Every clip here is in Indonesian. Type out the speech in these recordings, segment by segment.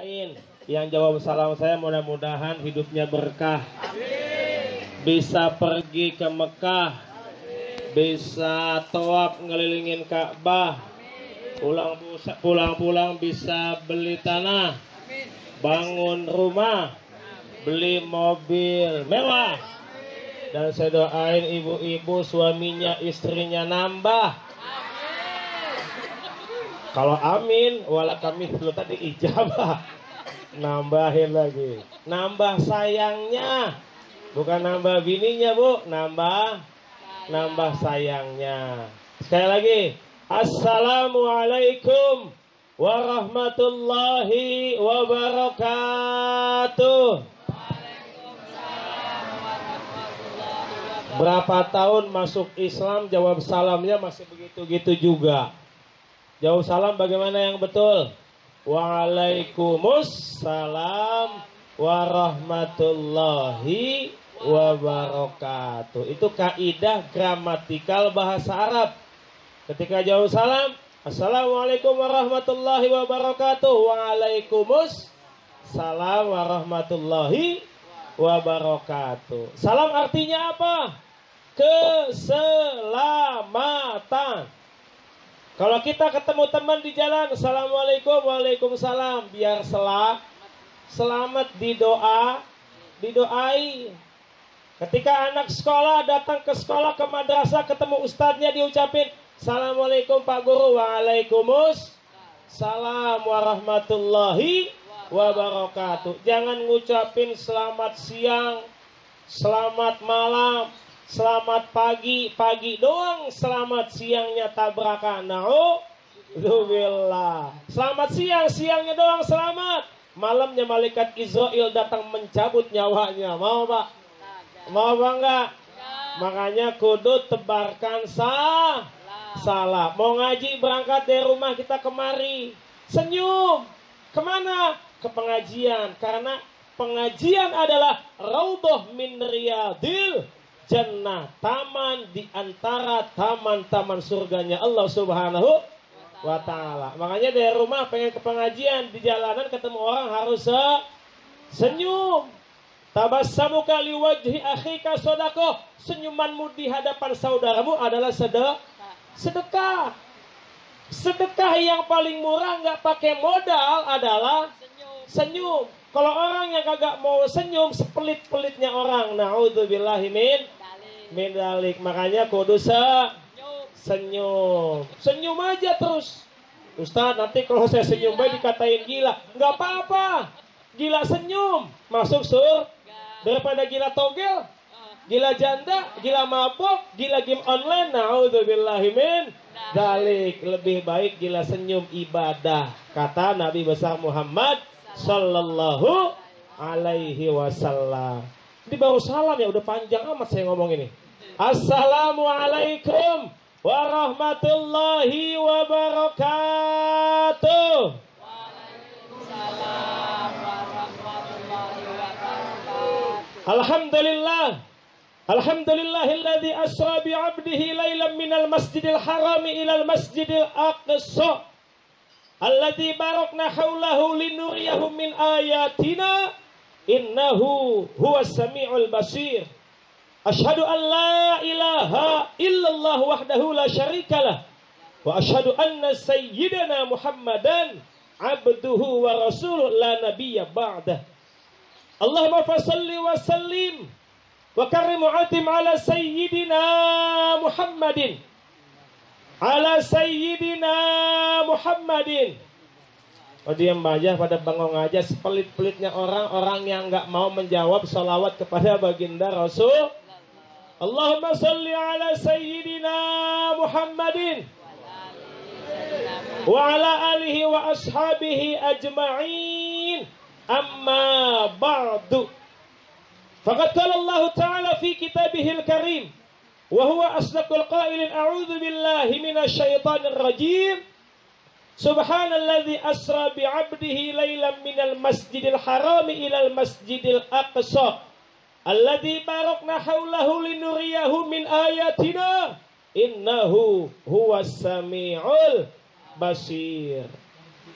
doain yang jawab salam saya mudah-mudahan hidupnya berkah. Bisa pergi ke Mekah, bisa tawaf ngelilingin Ka'bah, pulang-pulang bisa beli tanah, bangun rumah, beli mobil mewah. Dan saya doain ibu-ibu suaminya istrinya nambah. Kalau amin, wala kami dulu tadi ijabah. Nambahin lagi. Nambah sayangnya. Bukan nambah bininya, Bu. Nambah sayangnya. Sekali lagi. Assalamualaikum warahmatullahi wabarakatuh. Berapa tahun masuk Islam, jawab salamnya masih begitu-gitu juga. Jawab salam bagaimana yang betul? Waalaikumsalam warahmatullahi wabarakatuh. Itu kaidah gramatikal bahasa Arab. Ketika jawab salam, assalamualaikum warahmatullahi wabarakatuh. Waalaikumsalam warahmatullahi wabarakatuh. Salam artinya apa? Keselamatan. Kalau kita ketemu teman di jalan, assalamualaikum, waalaikumsalam, biar selamat didoai. Ketika anak sekolah datang ke sekolah, ke madrasah, ketemu ustadznya, diucapin assalamualaikum Pak Guru, waalaikumsalam warahmatullahi wabarakatuh. Jangan ngucapin selamat siang, selamat malam, selamat pagi doang, selamat siangnya tabrakan. Na'udzubillah. Selamat siangnya doang selamat. Malamnya malaikat Israel datang mencabut nyawanya. Mau Pak? Mau Pak enggak? Makanya kudu tebarkan salam. Mau ngaji berangkat dari rumah kita kemari, senyum. Kemana? Ke pengajian. Karena pengajian adalah raudhah min riyadil jannah, taman di antara taman-taman surganya Allah Subhanahu wa ta'ala. Makanya dari rumah pengen ke pengajian, di jalanan ketemu orang harus senyum. Tabassamuka liwajhi akhika shadaqah. Senyumanmu di hadapan saudaramu adalah sedekah. Sedekah yang paling murah nggak pakai modal adalah senyum. Kalau orang yang kagak mau senyum, sepelit-pelitnya orang. Na'udzubillahi min dalik. Makanya kudu senyum. Senyum aja terus. Ustaz, nanti kalau saya senyum baik dikatain gila. Nggak apa-apa. Gila senyum masuk surga daripada gila togel, gila janda, gila mabok, gila game online. Na'udzubillahi min dalik. Lebih baik gila senyum ibadah. Kata Nabi besar Muhammad sallallahu alaihi wasallam. Ini baru salam ya, udah panjang amat saya ngomong ini. Assalamualaikum warahmatullahi wabarakatuh. Waalaikumsalam warahmatullahi wabarakatuh. Alhamdulillahilladzi asra bi'abdihi lailan minal masjidil harami ilal masjidil aqsa. Alladzi barakna haulahu linuriyahu min ayatina innahu huwas samiul basir. Asyhadu an la ilaha illallah wahdahu la syarikalah wa asyhadu anna sayyidana Muhammadan abduhu wa rasuluh la nabiyya ba'dah. Allahumma fashalli wa sallim wa karrim atim ala sayyidina Muhammadin. Ala sayyidina Muhammadin. Oh diam aja, pada bengong aja. Sepelit-pelitnya orang yang nggak mau menjawab salawat kepada baginda Rasul. Allahumma salli ala sayyidina Muhammadin wa ala alihi wa ashabihi ajma'in. Amma ba'du. Faqad qala Allah Ta'ala fi kitabihil karim wa huwa asdaqul qailin a'udzu billahi minasy syaithanir rajim. Subhanalladzi asra bi 'abdihi lailan minal masjidil harami ilal masjidil aqsa alladzi barakna haulahu linuriyahu min ayatina innahu huwas samiul basir.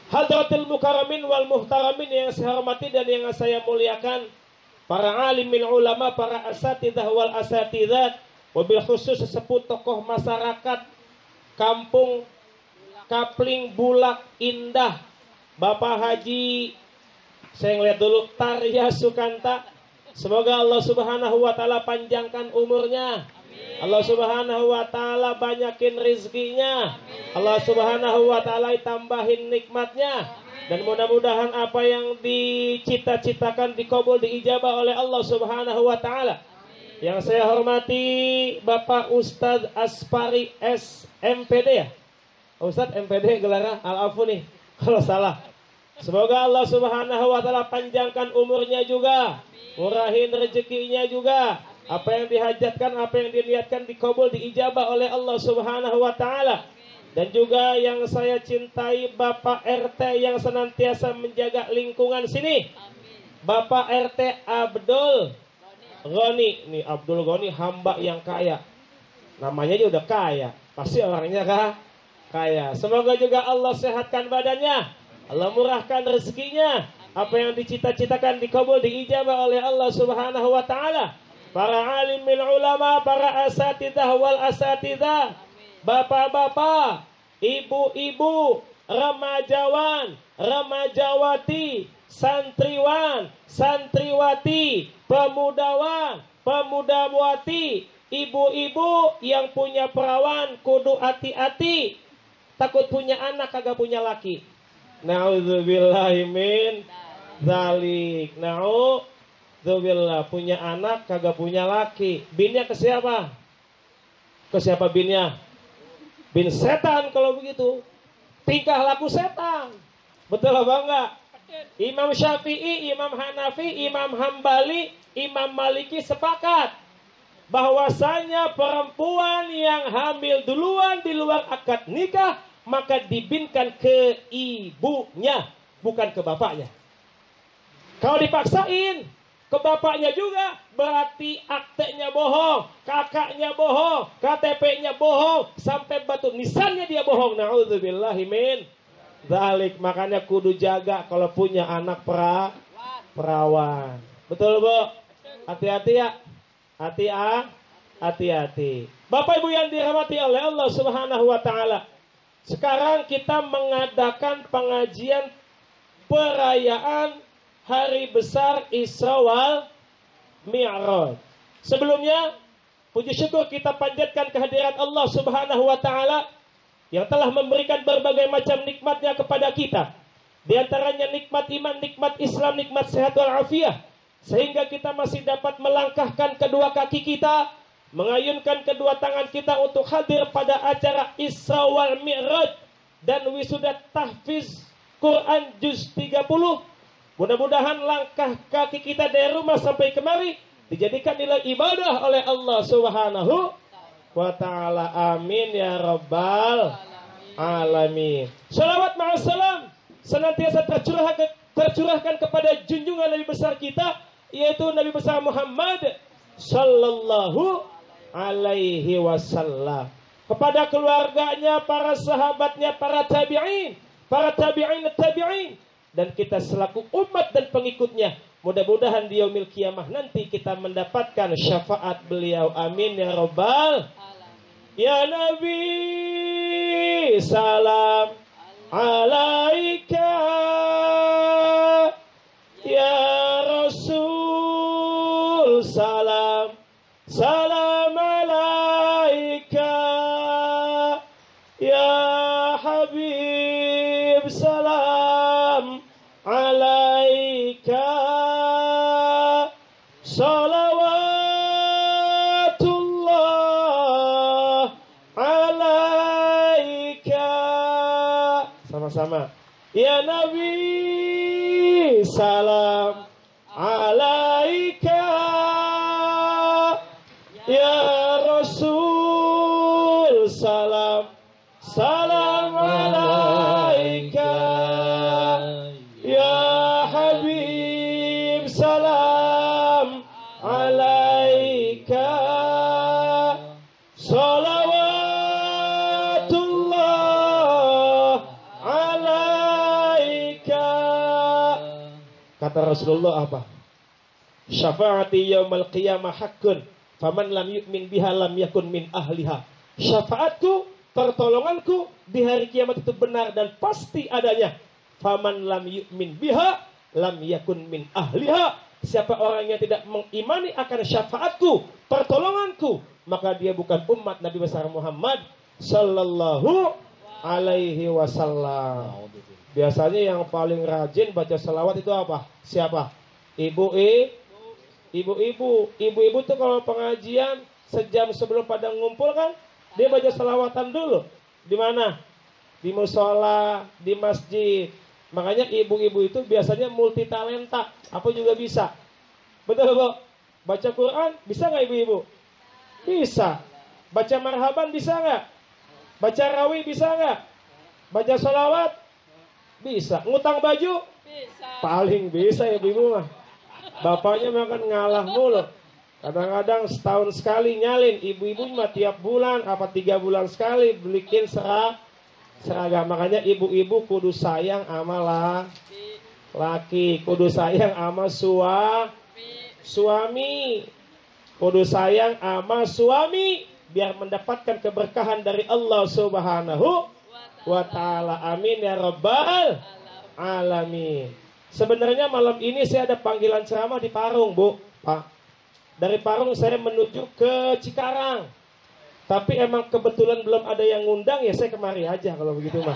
Hadratil mukarramin wal muhtaramin yang saya hormati dan yang saya muliakan, para alimil ulama, para asatidzah wal asatidzat, wabil khusus sesepuh tokoh masyarakat Kampung Kapling Bulak Indah, Bapak Haji, saya ngeliat dulu, Tarya Sukanta. Semoga Allah Subhanahu wa taala panjangkan umurnya. Allah Subhanahu wa taala banyakin rizkinya. Allah Subhanahu wa taala tambahin nikmatnya. Dan mudah-mudahan apa yang dicita-citakan dikabul, diijabah oleh Allah Subhanahu wa taala. Yang saya hormati Bapak Ustadz Aspari SMPD ya. Ustadz MPD gelarnya Al-Afu nih kalau salah. Semoga Allah Subhanahu wa taala panjangkan umurnya juga, murahin rezekinya juga. Apa yang dihajatkan, apa yang diniatkan dikabul, diijabah oleh Allah Subhanahu wa taala. Dan juga yang saya cintai Bapak RT yang senantiasa menjaga lingkungan sini. Bapak RT Abdul Goni. Nih Abdul Goni hamba yang kaya. Namanya aja udah kaya, pasti orangnya kaya. Semoga juga Allah sehatkan badannya, Allah murahkan rezekinya. Apa yang dicita-citakan dikabul, diijabah oleh Allah Subhanahu wa taala. Para alimil ulama, para asatidzah wal asatidzah, bapak-bapak, ibu-ibu, remajawan, remajawati, santriwan, santriwati, pemudawan, pemudawati, ibu-ibu yang punya perawan kudu hati-hati. Takut punya anak kagak punya laki. Nauzubillahi min dzalik. Nauzubillah, punya anak kagak punya laki. Binnya ke siapa? Ke siapa binnya? Bin setan kalau begitu. Tingkah laku setan. Betul apa enggak? Imam Syafi'i, Imam Hanafi, Imam Hambali, Imam Maliki sepakat bahwasanya perempuan yang hamil duluan di luar akad nikah maka dibinkan ke ibunya, bukan ke bapaknya. Kalau dipaksain ke bapaknya juga berarti aktenya bohong, kakaknya bohong, KTP-nya bohong, sampai batu nisannya dia bohong. Nauzubillahi min dzalik. Makanya kudu jaga kalau punya anak perawan. Betul, Bu? Hati-hati ya. Hati-hati. Bapak Ibu yang dirahmati oleh Allah Subhanahu wa taala. Sekarang kita mengadakan pengajian perayaan Hari Besar Isra wal Mi'raj. Sebelumnya, puji syukur kita panjatkan kehadirat Allah Subhanahu wa taala yang telah memberikan berbagai macam nikmatnya kepada kita. Di antaranya nikmat iman, nikmat Islam, nikmat sehat wal afiah. Sehingga kita masih dapat melangkahkan kedua kaki kita, mengayunkan kedua tangan kita untuk hadir pada acara Isra wal Mi'raj dan wisuda tahfiz Quran juz 30. Mudah-mudahan langkah kaki kita dari rumah sampai kemari dijadikan nilai ibadah oleh Allah Subhanahu wa ta'ala. Amin ya rabbal alamin. Salawat ma'assalam senantiasa tercurahkan kepada junjungan Nabi besar kita, yaitu Nabi besar Muhammad sallallahu alaihi wasallam, kepada keluarganya, para sahabatnya, para tabi'in, dan kita selaku umat dan pengikutnya. Mudah-mudahan di yaumil kiamah nanti kita mendapatkan syafaat beliau. Amin ya rabbal alamin. Ya Nabi salam alaika, ya Rasul salam alaika, ya Habib salam alaika, salawatullah alaika. Sama-sama. Ya Nabi salam alaika, ya Rasul salam alaika, ya Habib salam alaika, salawatullah alaika. Kata Rasulullah apa? Syafaati yaumal qiyamah haqqun, faman lam yu'min biha lam yakun min ahliha. Syafaatku, pertolonganku di hari kiamat itu benar dan pasti adanya. Faman lam yu'min biha lam yakun min ahliha. Siapa orang yang tidak mengimani akan syafaatku, pertolonganku, maka dia bukan umat Nabi besar Muhammad sallallahu alaihi wasallam. Biasanya yang paling rajin baca salawat itu apa? Siapa? Ibu-ibu tuh kalau pengajian sejam sebelum pada ngumpul kan, dia baca salawatan dulu. Di mana? Di musola, di masjid. Makanya ibu-ibu itu biasanya multi talenta, apa juga bisa. Betul, Bu? Baca Quran bisa nggak ibu-ibu? Bisa. Baca marhaban bisa nggak? Baca rawi bisa nggak? Baca sholawat bisa. Ngutang baju bisa. Paling bisa ibu-ibu mah. Bapaknya makan ngalah mulu. Kadang-kadang setahun sekali nyalin. Ibu-ibu mah tiap bulan apa 3 bulan sekali belikin seragam. Makanya ibu-ibu kudu sayang sama laki, kudu sayang sama suami, kudu sayang sama suami biar mendapatkan keberkahan dari Allah Subhanahu wa ta'ala. Amin ya rabbal alamin. Sebenarnya malam ini saya ada panggilan ceramah di Parung, Bu, Pak. Dari Parung saya menuju ke Cikarang. Tapi emang kebetulan belum ada yang ngundang, ya saya kemari aja kalau begitu mah.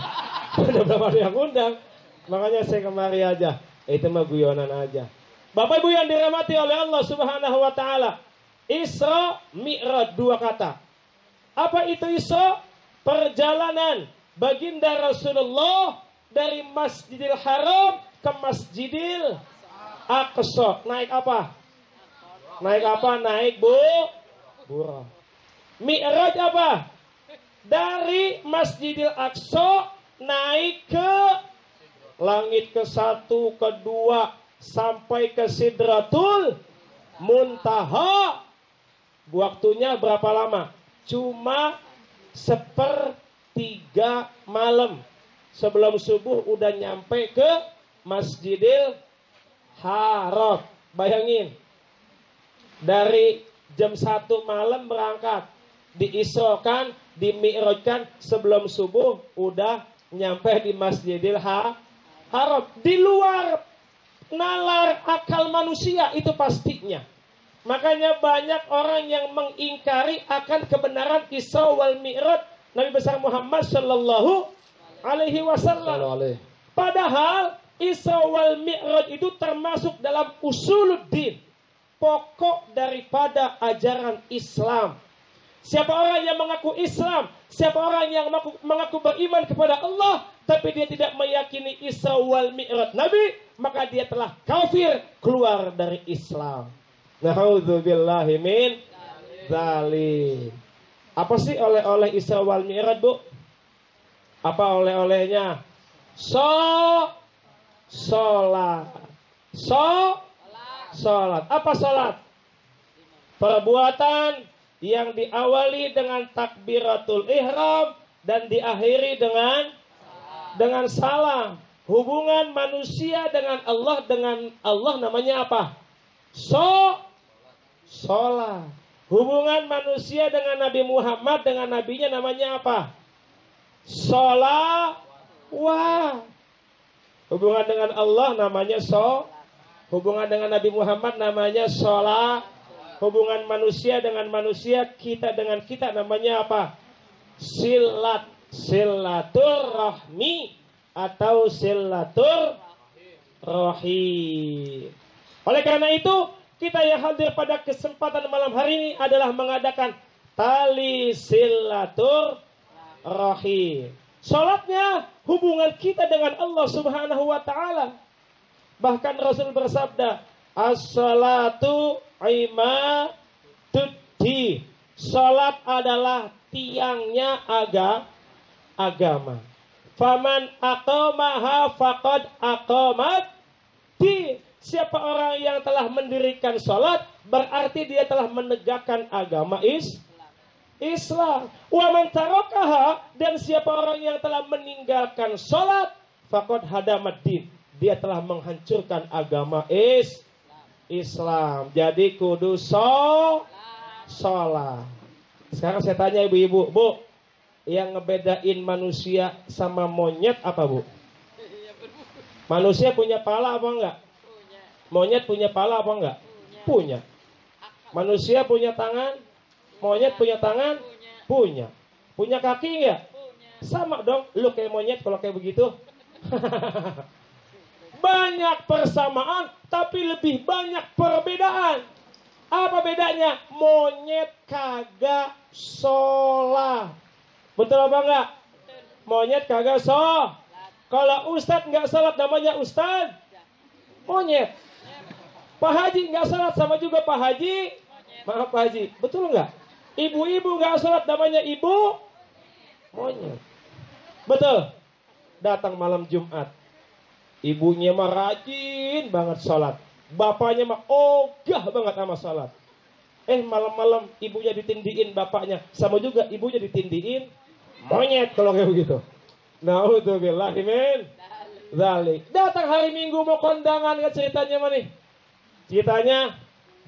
Belum ada yang ngundang, makanya saya kemari aja. Itu mah guyonan aja. Bapak Ibu yang dirahmati oleh Allah Subhanahu wa taala. Isra Mi'raj, 2 kata. Apa itu Isra? Perjalanan baginda Rasulullah dari Masjidil Haram ke Masjidil Aqsa. Naik apa? Naik burah. Mi'raj apa? Dari Masjidil Aqsa naik ke langit ke-1, ke-2 sampai ke Sidratul Muntaha. Waktunya berapa lama? Cuma 1/3 malam. Sebelum subuh udah nyampe ke Masjidil Haram. Bayangin. Dari jam 1 malam berangkat, diisrokan, dimi'rajkan, sebelum subuh udah nyampe di Masjidil Haram. Di luar nalar akal manusia itu pastinya. Makanya banyak orang yang mengingkari akan kebenaran Isra wal Mi'raj Nabi besar Muhammad sallallahu alaihi wasallam. Padahal Isra wal Mi'raj itu termasuk dalam usuluddin, pokok daripada ajaran Islam. Siapa orang yang mengaku Islam, siapa orang yang mengaku beriman kepada Allah, tapi dia tidak meyakini Isra wal Mi'raj Nabi, maka dia telah kafir, keluar dari Islam. Na'udzubillahi min dzalik. Apa sih oleh-oleh Isra wal Mi'raj, Bu? Apa oleh-olehnya? Sholat. Apa sholat? Perbuatan yang diawali dengan takbiratul ihram dan diakhiri dengan salam. Hubungan manusia dengan Allah namanya apa? Sholat. Hubungan manusia dengan Nabi Muhammad dengan nabinya namanya apa? Sholawat. Hubungan dengan Allah namanya hubungan dengan Nabi Muhammad namanya sholat. Hubungan manusia dengan manusia, kita dengan kita namanya apa? Silaturahmi atau silaturahim. Oleh karena itu, kita yang hadir pada kesempatan malam hari ini adalah mengadakan tali silaturahim. Salatnya hubungan kita dengan Allah Subhanahu wa taala. Bahkan Rasul bersabda, as-salatu imaduddin. Salat adalah tiangnya agama. Faman aqamaha faqad aqamat din. Siapa orang yang telah mendirikan salat, berarti dia telah menegakkan agama Islam. Wa man tarakaha, dan siapa orang yang telah meninggalkan salat, faqad hadamat din. dia telah menghancurkan agama Islam. Jadi kudu sholat. Sekarang saya tanya ibu-ibu, Bu, yang ngebedain manusia sama monyet apa, Bu? Manusia punya pala apa enggak? Monyet punya pala apa enggak? Punya. Manusia punya tangan? Monyet punya tangan? Punya. Punya kaki enggak? Sama dong, lu kayak monyet kalau kayak begitu. Banyak persamaan, tapi lebih banyak perbedaan. Apa bedanya? Monyet kagak sholat. Betul apa enggak? Monyet kagak sholat. Kalau ustadz nggak sholat namanya ustadz monyet. Pak Haji nggak sholat sama juga Pak Haji. Maaf Pak Haji, betul nggak? Ibu-ibu nggak sholat namanya ibu monyet. Betul. Datang malam Jumat, ibunya mah rajin banget sholat, bapaknya mah ogah banget sama sholat. Malam-malam ibunya ditindiin bapaknya, sama juga ibunya ditindiin monyet kalau kayak begitu. Na'udzubillahi min dzalik. Datang hari Minggu mau kondangan, kan ceritanya mah nih. Ceritanya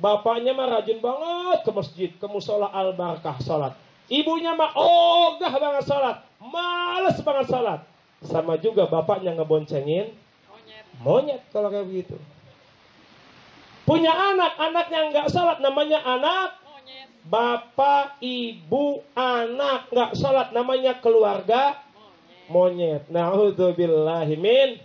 bapaknya mah rajin banget ke masjid, ke musola Al-Barakah sholat. Ibunya mah ogah banget sholat, males banget sholat. Sama juga bapaknya ngeboncengin monyet kalau kayak begitu. Punya anak, anaknya nggak sholat namanya anak bapak, ibu, anak nggak sholat namanya keluarga monyet. Na'udzubillahi min.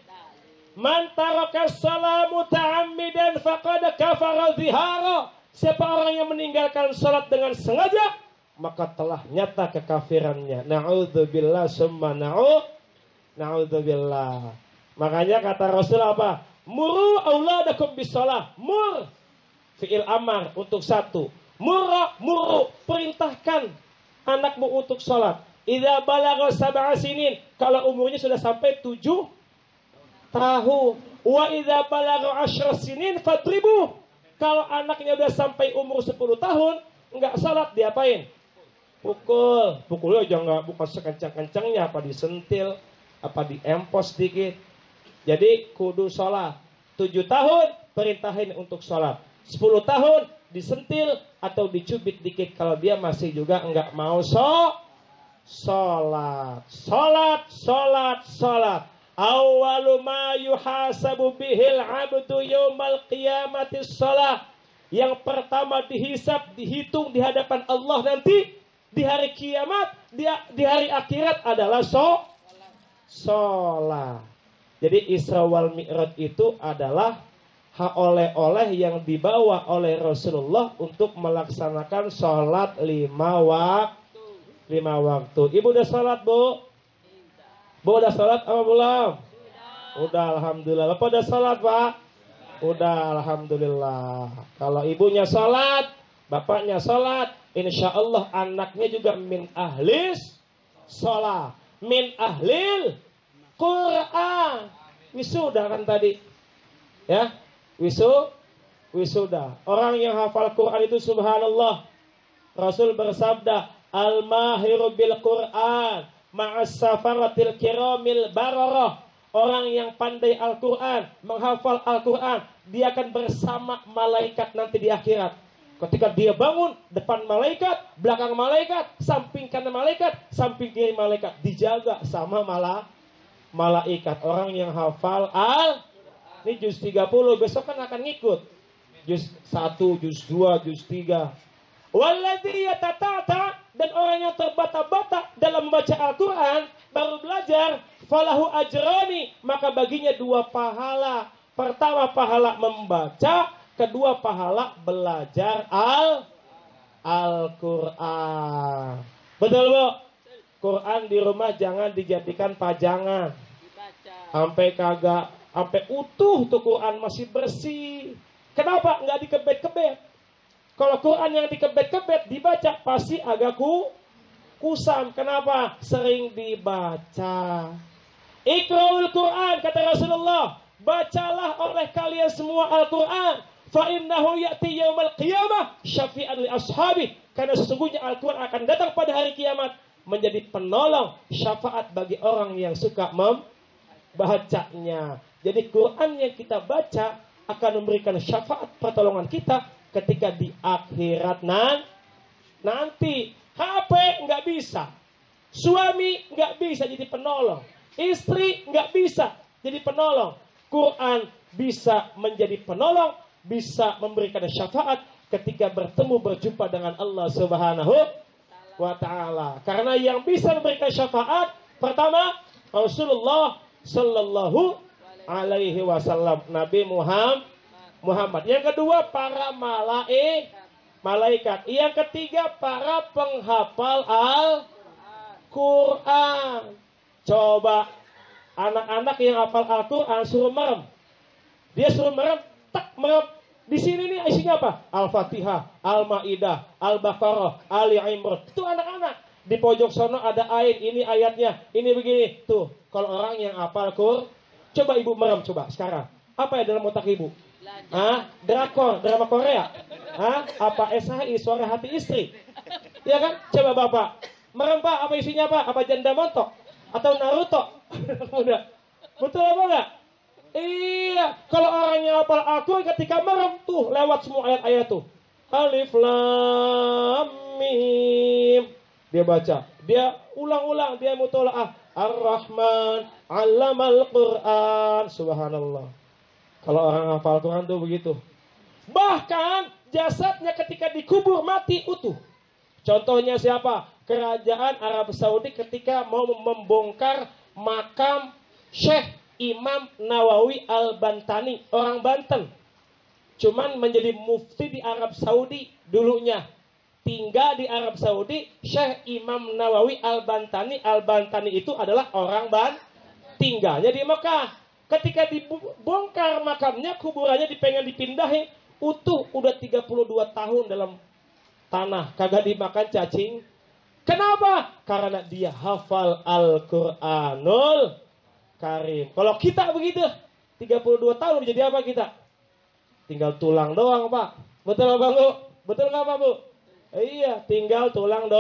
Man taraka salamu ta'ammidan faqad kafara zihara. Siapa orang yang meninggalkan salat dengan sengaja, maka telah nyata kekafirannya. Na'udzubillah summa na'udzubillah. Makanya kata Rasul apa? Muru auladakum bisalah. Mur fi'il amar untuk satu. Muru perintahkan anakmu untuk salat. Idza balagha sab'a sinin, kalau umurnya sudah sampai 7 tahun. Wa idza balagha 10 sinin fadribu. Kalau anaknya udah sampai umur 10 tahun enggak salat, diapain? Pukul. Pukulnya aja enggak, bukan sekencang-kencangnya, apa disentil, apa diempos dikit. Jadi kudu salat. 7 tahun perintahin untuk salat. 10 tahun disentil atau dicubit dikit kalau dia masih juga enggak mau Salat. Awwalu ma yuhasabu bihil abdu yaumal qiyamati shalah. Yang pertama dihisab, dihitung di hadapan Allah nanti di hari kiamat, di hari akhirat adalah salat. Jadi Isra wal Mi'raj itu adalah hak oleh-oleh yang dibawa oleh Rasulullah untuk melaksanakan salat 5 waktu. Ibu udah sholat, Bu? Bu udah sholat apa belum? Udah, alhamdulillah. Bapak udah sholat, Pak? Udah, alhamdulillah. Kalau ibunya sholat, bapaknya sholat, insya Allah anaknya juga min ahlis sholat, min ahlil Quran. Wisuda kan tadi, ya? Wisuda. Orang yang hafal Quran itu subhanallah. Rasul bersabda, Al-mahiru bil Quran ma'as safaratil kiramil bararah. Orang yang pandai Al-Quran, menghafal Al-Quran, dia akan bersama malaikat nanti di akhirat. Ketika dia bangun, depan malaikat, belakang malaikat, samping kanan malaikat, samping kiri malaikat, dijaga sama malaikat. Orang yang hafal ini juz 30, besok kan akan ngikut juz 1, juz 2, juz 3. Walladzi yatata'ta, dan orang yang terbata-bata dalam membaca Al-Quran, baru belajar, falahu ajrani, maka baginya 2 pahala. Pertama pahala membaca, kedua pahala belajar Al-Quran. Betul, Bu? Quran di rumah jangan dijadikan pajangan. Sampai utuh tuh Quran masih bersih. Kenapa? Nggak dikebet-kebet. Kalau Quran yang dikebet-kebet dibaca pasti agak kusam. Kenapa? Sering dibaca. Iqra'ul Quran, kata Rasulullah, bacalah oleh kalian semua Al-Quran. Fa innahu ya'ti yaumal qiyamah syafi'an li ashabi. Karena sesungguhnya Al-Quran akan datang pada hari kiamat menjadi penolong, syafaat bagi orang yang suka membacanya. Jadi Quran yang kita baca akan memberikan syafaat pertolongan kita ketika di akhirat nanti. HP nggak bisa, suami nggak bisa jadi penolong, istri nggak bisa jadi penolong. Quran bisa menjadi penolong, bisa memberikan syafaat ketika berjumpa dengan Allah Subhanahu wa Ta'ala. Karena yang bisa memberikan syafaat pertama Rasulullah Sallallahu Alaihi Wasallam, Nabi Muhammad. Yang kedua para malaikat. Yang ketiga para penghafal Al-Quran. Coba anak-anak yang hafal Al-Quran suruh merem. Dia suruh merem, tak merem. Di sini nih isinya apa? Al-Fatihah, Al-Maidah, Al-Baqarah, Ali Imran. Itu anak-anak. Di pojok sono ada ayat, ini ayatnya, ini begini. Tuh, kalau orang yang hafal Quran, coba ibu merem coba sekarang. Apa ya dalam otak ibu? Drakor, drama Korea. Apa SHI, suara hati istri. Ya kan? Coba bapak merem pak, apa isinya pak? Apa janda montok? Atau Naruto? Udah. Betul apa enggak? Iya, kalau orangnya hafal Al-Quran ketika merem tuh lewat semua ayat-ayat tuh. Alif Lam Mim. Dia baca, dia ulang-ulang, dia mutola'ah. Ar-Rahman 'allamal Qur'an. Subhanallah. Kalau orang hafal Quran tuh begitu. Bahkan jasadnya ketika dikubur mati utuh. Contohnya siapa? Kerajaan Arab Saudi ketika mau membongkar makam Syekh Imam Nawawi Al-Bantani, orang Banten. Cuman menjadi mufti di Arab Saudi dulunya. Tinggal di Arab Saudi, Syekh Imam Nawawi Al-Bantani. Al-Bantani itu adalah orang tinggalnya di Mekah. Ketika dibongkar makamnya, kuburannya dipengen dipindahin, utuh udah 32 tahun dalam tanah, kagak dimakan cacing. Kenapa? Karena dia hafal Al-Quranul Karim. Kalau kita begitu, 32 tahun jadi apa kita? Tinggal tulang doang, Pak. Betul Bang Bu? Betul nggak Pak Bu? Iya, tinggal tulang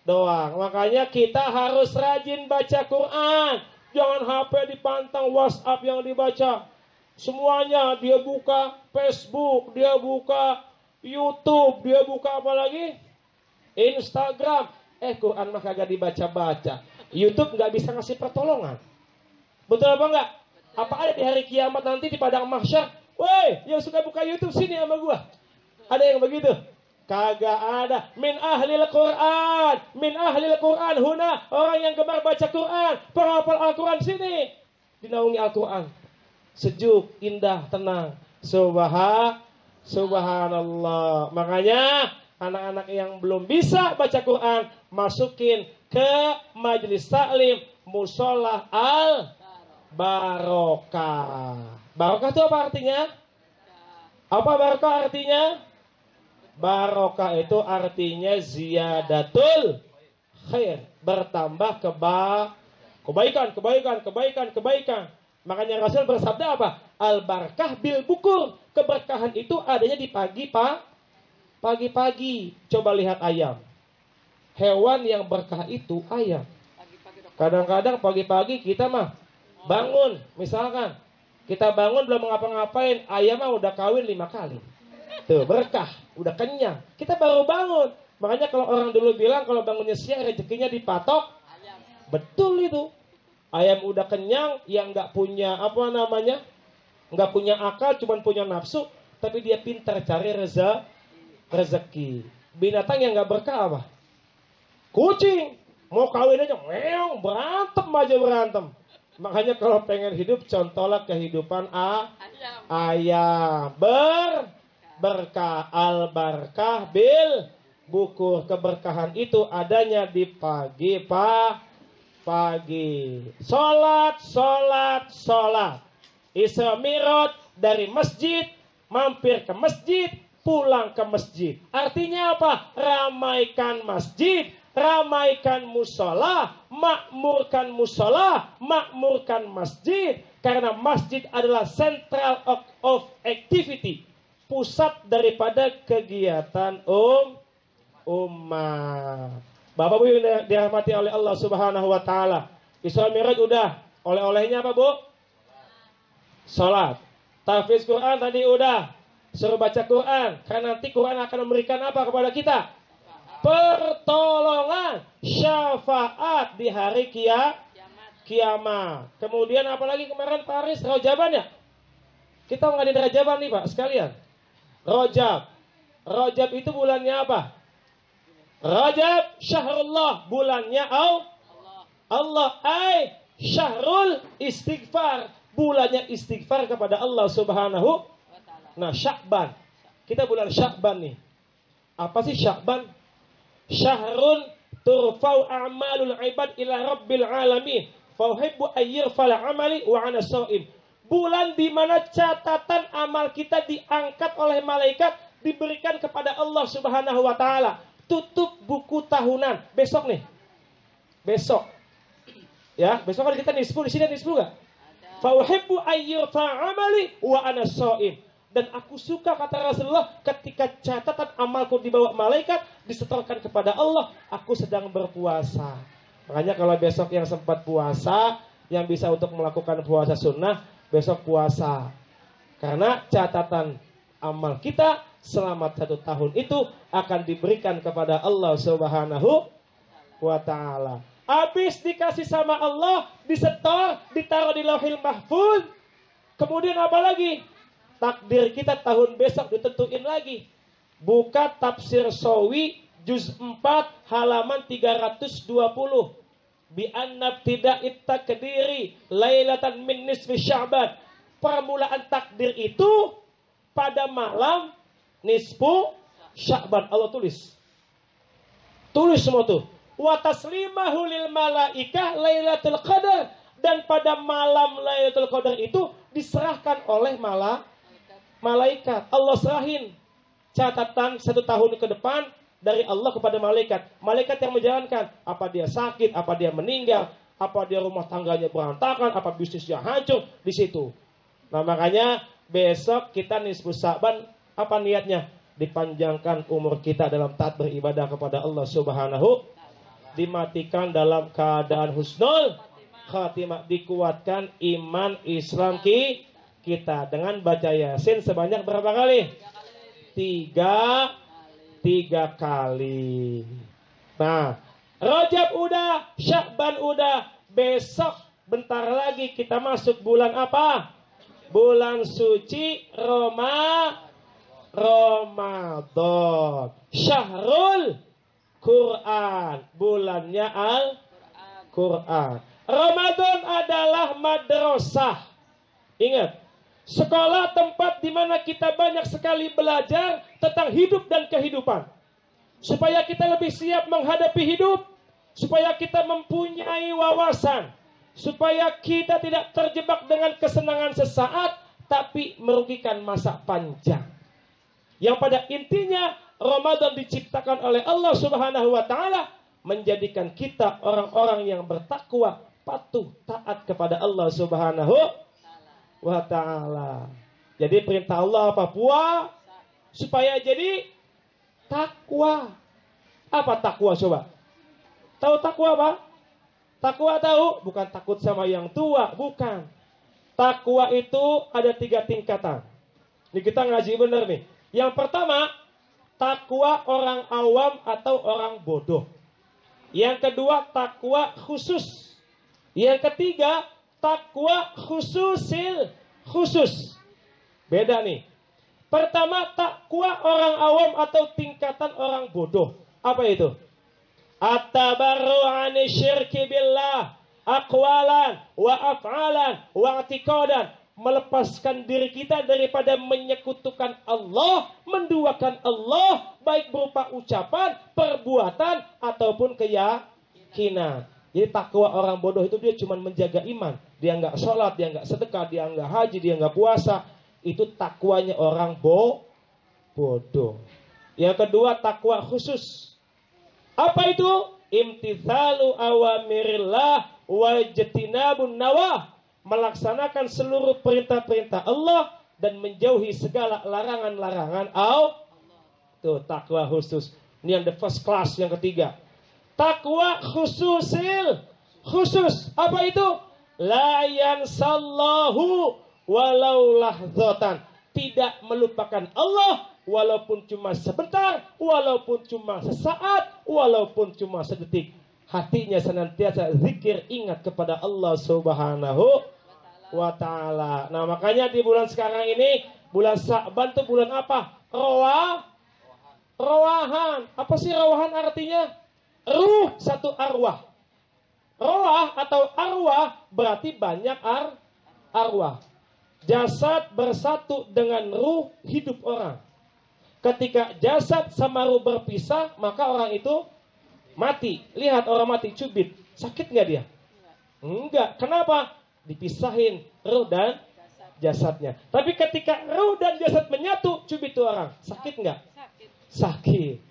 doang. Makanya kita harus rajin baca Quran. Jangan HP dipantang, WhatsApp yang dibaca. Semuanya dia buka Facebook, dia buka YouTube, dia buka apa lagi? Instagram. Quran mah kagak dibaca-baca. YouTube nggak bisa ngasih pertolongan. Betul apa enggak? Apa ada di hari kiamat nanti di padang mahsyar? Woi, yang suka buka YouTube sini sama gua. Ada yang begitu? Kagak ada. Min ahlil Quran, min ahlil Quran huna, orang yang gemar baca Quran, penghafal Al-Quran sini. Dinaungi Al-Quran. Sejuk, indah, tenang. Subhanallah. Makanya anak-anak yang belum bisa baca Quran, masukin ke majelis taklim musola Al-Barokah. Barokah itu apa artinya? Apa barokah artinya? Barokah itu artinya ziyadatul khair, bertambah kebaikan. Makanya Rasul bersabda apa? Al-barakah bil bukur. Keberkahan itu adanya di pagi-pagi. Coba lihat ayam. Hewan yang berkah itu ayam. Kadang-kadang pagi-pagi kita mah bangun, misalkan kita bangun belum ngapa-ngapain, ayam mah udah kawin 5 kali. Tuh berkah, udah kenyang. Kita baru bangun. Makanya kalau orang dulu bilang kalau bangunnya siang rezekinya dipatok, betul itu. Ayam udah kenyang, yang nggak punya nggak punya akal, cuman punya nafsu, tapi dia pintar cari rezeki. Binatang yang nggak berkah apa? Kucing, mau kawin aja, meong, berantem. Makanya kalau pengen hidup, contohlah kehidupan ayam. Berkah, al-barkah bil bukur. Keberkahan itu adanya di pagi. Sholat. Isra Mi'raj dari masjid, mampir ke masjid, pulang ke masjid. Artinya apa? Ramaikan masjid, ramaikan musola, makmurkan masjid. Karena masjid adalah central of activity, pusat daripada kegiatan umat. Bapak Bu yang dirahmati oleh Allah Subhanahu wa taala. Isra Mi'raj udah. Oleh-olehnya apa, Bu? Salat. Tahfiz Quran tadi udah. Suruh baca Quran. Karena nanti Quran akan memberikan apa kepada kita? Pertolongan, syafaat di hari kiamat. Kemudian apalagi kemarin Paris Rojaban ya? Kita ngadain Rojaban nih Pak sekalian. Rajab itu bulannya apa? Rajab syahrullah, bulannya Allah. Syahrul istighfar, bulannya istighfar kepada Allah Subhanahu. Nah, Sya'ban. Kita bulan Sya'ban nih. Apa sih Sya'ban? Syahrun turfau a'malul ibad ila rabbil alamin. Fa uhibbu ayyirfal amali wa ana sha'im. Bulan di mana catatan amal kita diangkat oleh malaikat, diberikan kepada Allah Subhanahu wa taala. Tutup buku tahunan besok nih. Besok. Ya, besok kan kita nisfu di sini nisfu enggak? Fa uhibbu ayyirfa amali wa ana sha'im. Dan aku suka kata Rasulullah ketika catatan amalku dibawa malaikat disetorkan kepada Allah, aku sedang berpuasa. Makanya kalau besok yang sempat puasa, yang bisa untuk melakukan puasa sunnah, besok puasa. Karena catatan amal kita selama 1 tahun itu akan diberikan kepada Allah Subhanahu wa ta'ala. Habis dikasih sama Allah, disetor, ditaruh di Lauhil Mahfuz. Kemudian apa lagi? Takdir kita tahun besok ditentuin lagi. Buka tafsir Sawi juz 4 halaman 320. Bi annab tidak itakdiri lailatan min nisfi Sya'ban. Permulaan takdir itu pada malam nisfu Sya'ban. Allah tulis. Tulis semua tuh. Wa taslimahu lil malaikah lailatul qadar. Dan pada malam Lailatul Qadar itu diserahkan oleh malaikat. Allah serahin catatan 1 tahun ke depan dari Allah kepada malaikat. Malaikat yang menjalankan. Apa dia sakit, apa dia meninggal, apa dia rumah tangganya berantakan, apa bisnisnya hancur, di situ. Nah makanya besok kita nisfu Sya'ban, apa niatnya? Dipanjangkan umur kita dalam taat beribadah kepada Allah Subhanahu. Dimatikan dalam keadaan husnul khatimah, dikuatkan iman Islam kita dengan baca Yasin sebanyak berapa kali? 3 kali. Nah, Rajab udah, Sya'ban udah. Besok bentar lagi kita masuk bulan apa? Bulan suci Ramadan. Syahrul Quran, bulannya Al-Quran. Ramadan adalah madrasah. Ingat, sekolah tempat di mana kita banyak sekali belajar tentang hidup dan kehidupan. Supaya kita lebih siap menghadapi hidup, supaya kita mempunyai wawasan, supaya kita tidak terjebak dengan kesenangan sesaat, tapi merugikan masa panjang. Yang pada intinya Ramadan diciptakan oleh Allah Subhanahu wa ta'ala menjadikan kita orang-orang yang bertakwa, patuh, taat kepada Allah Subhanahu wa ta'ala. Jadi perintah Allah apa? Puasa supaya jadi takwa. Apa takwa coba? Tahu takwa apa? Takwa tahu? Bukan takut sama yang tua, bukan. Takwa itu ada 3 tingkatan. Ini kita ngaji bener nih. Yang pertama, takwa orang awam atau orang bodoh. Yang kedua, takwa khusus. Yang ketiga, takwa khusus. Beda nih. Pertama, takwa orang awam atau tingkatan orang bodoh. Apa itu? At-tabarru 'ani syirki billah, aqwalan wa af'alan wa i'tiqadan. Melepaskan diri kita daripada menyekutukan Allah, menduakan Allah, baik berupa ucapan, perbuatan, ataupun keyakinan. Jadi takwa orang bodoh itu dia cuma menjaga iman. Dia nggak sholat, dia nggak sedekah, dia nggak haji, dia nggak puasa. Itu takwanya orang bodoh. Yang kedua, takwa khusus. Apa itu? Imtithalu awamirillah wajtinabun nawah. Melaksanakan seluruh perintah-perintah Allah dan menjauhi segala larangan-larangan Allah. Tuh takwa khusus. Ini yang the first class, yang ketiga. Takwa khusus. Apa itu? La yansallahu walau lahzatan, tidak melupakan Allah walaupun cuma sebentar, walaupun cuma sesaat, walaupun cuma sedetik. Hatinya senantiasa zikir, ingat kepada Allah Subhanahu wa ta'ala. Nah, makanya di bulan sekarang ini, bulan Sya'ban itu bulan apa? Rawahan. Apa sih rawahan artinya? Ruh satu arwah. Rawah atau arwah berarti banyak arwah. Jasad bersatu dengan ruh hidup orang. Ketika jasad sama ruh berpisah, maka orang itu mati. Lihat orang mati cubit, sakit nggak dia? Enggak. Kenapa? Dipisahin ruh dan jasadnya. Tapi ketika ruh dan jasad menyatu, cubit itu orang, sakit nggak? Sakit.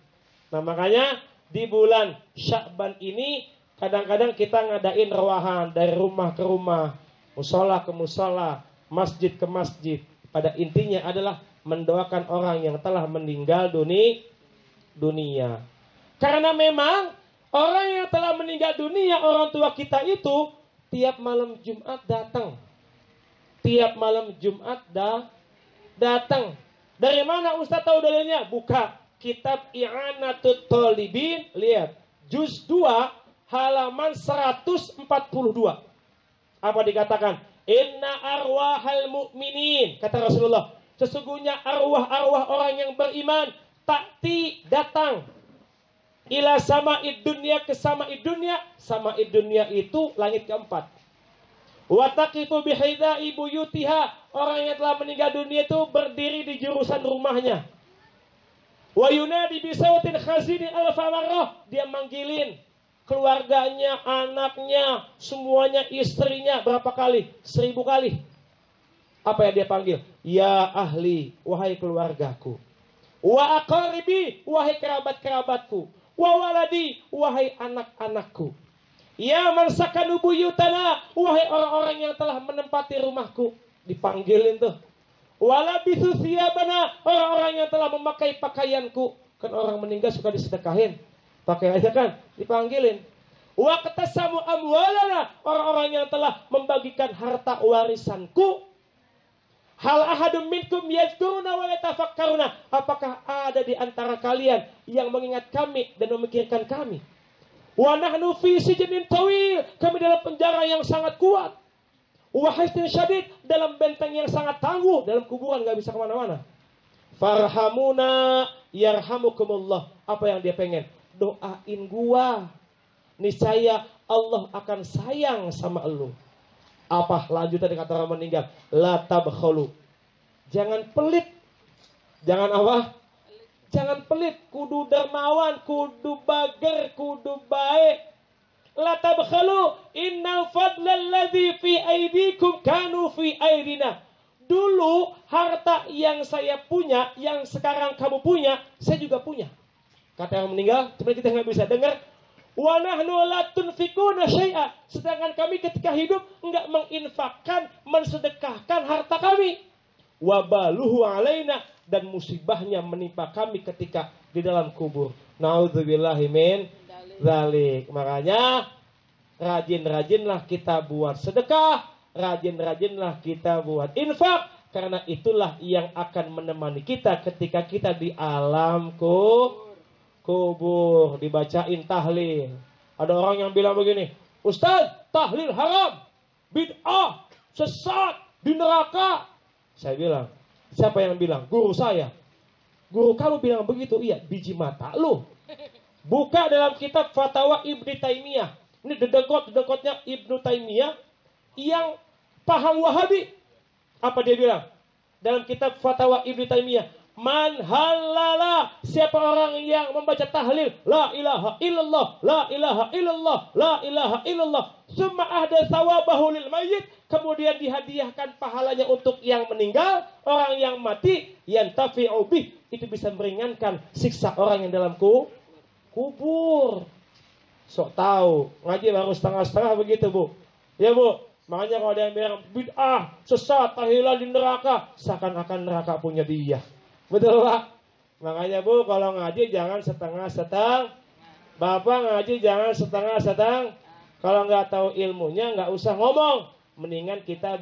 Nah, makanya di bulan Sya'ban ini kadang-kadang kita ngadain rawahan dari rumah ke rumah, musola ke musola, masjid ke masjid. Pada intinya adalah mendoakan orang yang telah meninggal dunia. Karena memang orang yang telah meninggal dunia, orang tua kita itu tiap malam Jumat datang. Tiap malam Jumat datang. Dari mana Ustaz tahu dalilnya? Buka kitab I'anatut Thalibin, lihat juz 2 halaman 142. Apa dikatakan? Inna arwahal mu'minin, kata Rasulullah, sesungguhnya arwah-arwah orang yang beriman takti datang ila sama'id dunya, ke sama'id dunya. Sama'id dunya itu langit keempat. Wa taqifu bihidai buyutiha, orang yang telah meninggal dunia itu berdiri di jurusan rumahnya. Wa yunadi bisautin khazinin al-famarrah, dia manggilin keluarganya, anaknya, semuanya, istrinya berapa kali? 1000 kali. Apa yang dia panggil? Ya ahli, wahai keluargaku. Wa aqaribi, wahai kerabat-kerabatku. Wa waladi, wahai anak-anakku. Ya man sakanu buyutana, wahai orang-orang yang telah menempati rumahku. Dipanggilin tuh. Walabithu thiyabana, orang-orang yang telah memakai pakaianku. Kan orang meninggal suka disedekahin. Pakai aja kan, dipanggilin. Wa qatasamu amwalana, orang-orang yang telah membagikan harta warisanku. Hal ahadum minkum yadhkuruna wa yatafakkaruna, apakah ada di antara kalian yang mengingat kami dan memikirkan kami? Wa nahnu fi sijnin tawil, kami dalam penjara yang sangat kuat. Wa hisnin syadid, dalam benteng yang sangat tangguh, dalam kuburan gak bisa kemana-mana. Farhamuna yarhamukumullah, apa yang dia pengen? Doain gua, niscaya Allah akan sayang sama elu. Apa lanjutan kata orang meninggal? La tabkhulu, jangan pelit. Jangan apa? Jangan pelit, kudu dermawan, kudu bager, kudu baik. La tabkhulu, innal fadlal ladzi fi aidikum kanu fi aidina. Dulu harta yang saya punya, yang sekarang kamu punya, saya juga punya. Kata orang meninggal, cuma kita nggak bisa dengar. Wa nahnu la tunfikuna syai'a, sedangkan kami ketika hidup enggak menginfakkan, mensedekahkan harta kami. Wa baluhu alaina, dan musibahnya menimpa kami ketika di dalam kubur. Nauzubillahi min dzalik. Makanya rajin-rajinlah kita buat sedekah, rajin-rajinlah kita buat infak, karena itulah yang akan menemani kita ketika kita di alam kubur, dibacain tahlil. Ada orang yang bilang begini, Ustaz, tahlil haram, bid'ah, sesat, di neraka. Saya bilang, siapa yang bilang? Guru saya. Guru kamu bilang begitu? Iya, biji mata lu. Buka dalam kitab Fatwa Ibnu Taimiyah. Ini dedekot-dedekotnya Ibnu Taimiyah yang paham Wahabi. Apa dia bilang? Dalam kitab Fatwa Ibnu Taimiyah, man halala, siapa orang yang membaca tahlil la ilaha illallah, la ilaha illallah, la ilaha illallah, summa ahda thawabahu lil mayyit, kemudian dihadiahkan pahalanya untuk yang meninggal, orang yang mati, yantafi'u bih, itu bisa meringankan siksa orang yang dalam kubur. Sok tahu, ngaji baru setengah-setengah begitu, Bu. Ya, Bu. Makanya kalau ada yang bilang bid'ah, sesat, tahlilan di neraka, seakan-akan neraka punya dia. Betul, Pak? Makanya, Bu, kalau ngaji jangan setengah-setengah. Bapak ngaji jangan setengah-setengah. Kalau nggak tahu ilmunya nggak usah ngomong. Mendingan kita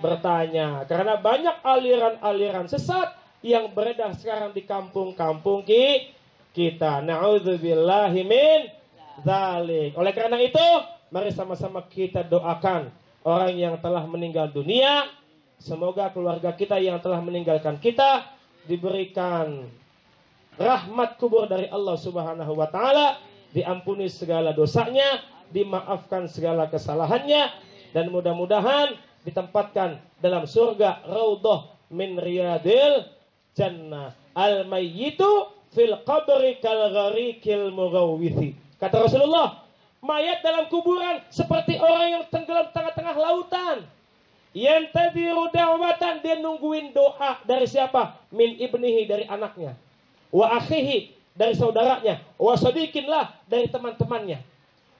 bertanya. Karena banyak aliran-aliran sesat yang beredar sekarang di kampung-kampung kita. Na'udzubillahi min dzalik. Oleh karena itu, mari sama-sama kita doakan orang yang telah meninggal dunia. Semoga keluarga kita yang telah meninggalkan kita diberikan rahmat kubur dari Allah Subhanahu wa taala, diampuni segala dosanya, dimaafkan segala kesalahannya, dan mudah-mudahan ditempatkan dalam surga raudhah min riyadil jannah. Al mayyitu fil qabri kal gharikil mughawwithi. Kata Rasulullah, mayat dalam kuburan seperti orang yang tenggelam tengah-tengah lautan. Yantadiru da'watan, dia nungguin doa dari siapa? Min ibnihi, dari anaknya. Wa akhihi, dari saudaranya. Wa sadiqinlah, dari teman-temannya.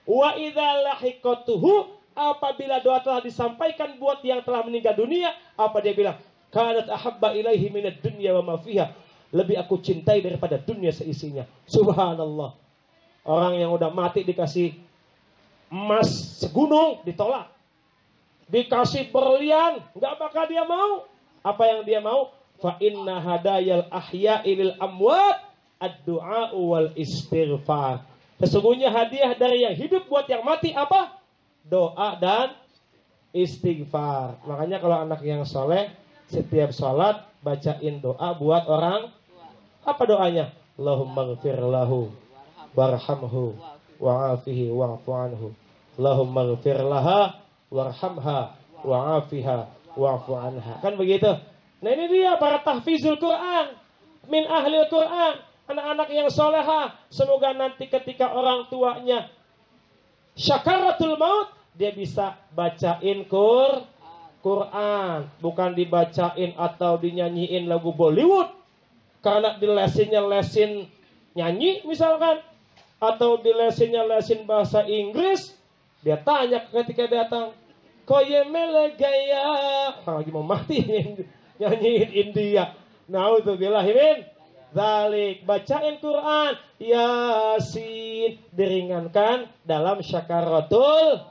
Wa idza lahiqatuhu, apabila doa telah disampaikan buat yang telah meninggal dunia, apa dia bilang? Kanat ahabba ilaihi minad dunya wa ma fiha. Lebih aku cintai daripada dunia seisinya. Subhanallah. Orang yang udah mati dikasih emas segunung, ditolak. Dikasih berlian, nggak bakal dia mau. Apa yang dia mau? Fa inna hadayal ahya'i lil amwat ad-du'a wal istighfar. Sesungguhnya hadiah dari yang hidup buat yang mati apa? Doa dan istighfar. Makanya kalau anak yang soleh, setiap sholat bacain doa buat orang. Apa doanya? Allahumma ghfir lahu warhamhu wa'afihi wa'fu anhu. Allahumma ghfir laha warhamha wa'afiha wa'fu anha. Kan begitu. Nah ini dia para tahfizul Quran, min ahlil Quran, anak-anak yang soleha. Semoga nanti ketika orang tuanya syakaratul maut, dia bisa bacain Quran, bukan dibacain atau dinyanyiin lagu Bollywood. Karena dilesinnya lesin nyanyi misalkan, atau dilesinnya lesin bahasa Inggris. Dia tanya ketika datang, koyemele gaya, orang lagi mau mati nyanyiin India. Naudzubillahi min dzalik. Bacain Quran, Yasin, diringankan dalam syakaratul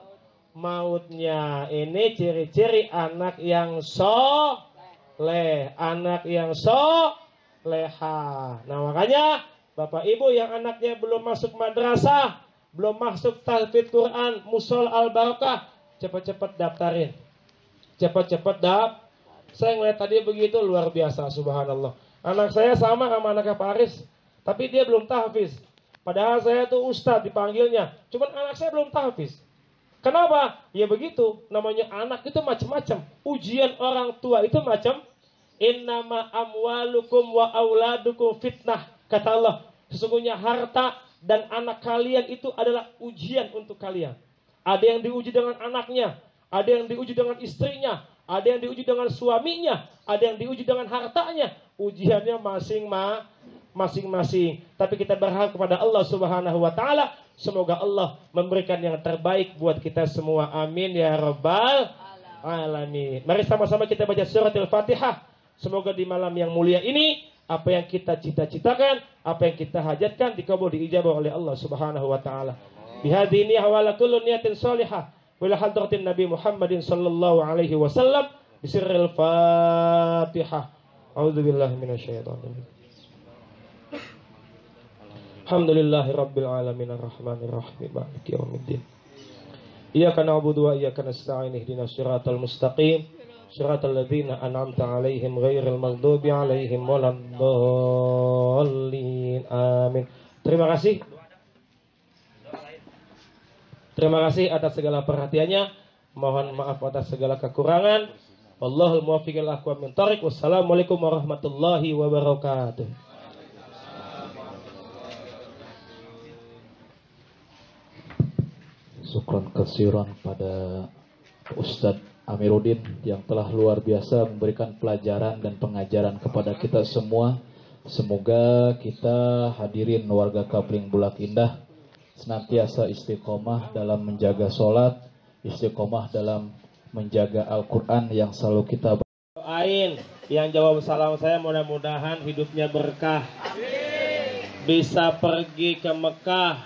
mautnya. Ini ciri-ciri anak yang soleh, anak yang soleha. Nah makanya Bapak Ibu yang anaknya belum masuk madrasah, belum masuk tahfidz Quran, Mushol Al-Barakah, cepat-cepat daftarin. Cepat-cepat Saya ngeliat tadi begitu luar biasa, subhanallah. Anak saya sama anaknya Pak Aris, tapi dia belum tahfiz. Padahal saya tuh ustadz dipanggilnya, cuman anak saya belum tahfiz. Kenapa? Ya begitu, namanya anak itu macam-macam. Ujian orang tua itu macam. Innama amwalukum wa auladukum fitnah. Kata Allah, sesungguhnya harta dan anak kalian itu adalah ujian untuk kalian. Ada yang diuji dengan anaknya, ada yang diuji dengan istrinya, ada yang diuji dengan suaminya, ada yang diuji dengan hartanya. Ujiannya masing-masing. Tapi kita berharap kepada Allah Subhanahu wa taala, semoga Allah memberikan yang terbaik buat kita semua. Amin ya rabbal alamin. Mari sama-sama kita baca surat Al-Fatihah. Semoga di malam yang mulia ini, apa yang kita cita-citakan, apa yang kita hajatkan dikabul, diijabah oleh Allah Subhanahu wa taala. Bihadini hawala kullu niyatin salihah wala hadratin Nabi Muhammadin sallallahu alaihi wasallam bisirril Fatihah. A'udzubillahi minasyaitonir rajim. Alhamdulillahirabbil alamin arrahmanir rahim maliki yaumiddin. Iyyaka na'budu wa iyyaka nasta'in ihdinas siratal mustaqim siratal ladzina an'amta 'alaihim ghairil maghdubi 'alaihim waladdallin. Amin. Terima kasih. Terima kasih atas segala perhatiannya. Mohon maaf atas segala kekurangan. Wallahul muwaffiq ila aqwamit thoriq. Wassalamualaikum warahmatullahi wabarakatuh. Syukran kasiran pada Ustadz Amiruddin yang telah luar biasa memberikan pelajaran dan pengajaran kepada kita semua. Semoga kita hadirin warga Kapling Bulak Indah senantiasa istiqomah dalam menjaga sholat, istiqomah dalam menjaga Al-Quran yang selalu kita doain. Yang jawab salam saya mudah-mudahan hidupnya berkah, bisa pergi ke Mekah,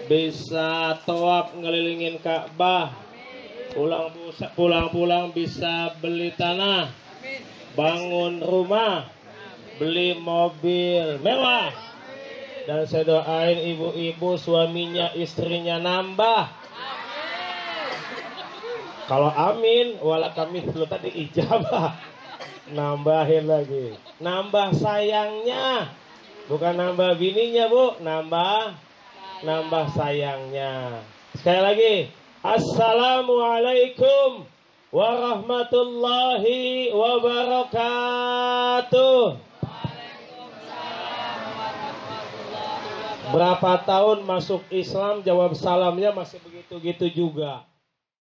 bisa tawaf ngelilingin Ka'bah, Pulang-pulang bisa beli tanah, bangun rumah, beli mobil mewah. Dan saya doain ibu-ibu suaminya istrinya nambah. Kalau amin, wala kami dulu tadi ijabah. Nambahin lagi. Nambah sayangnya. Bukan nambah bininya, Bu. Nambah sayangnya. Sekali lagi. Assalamualaikum warahmatullahi wabarakatuh. Berapa tahun masuk Islam, jawab salamnya masih begitu-gitu juga.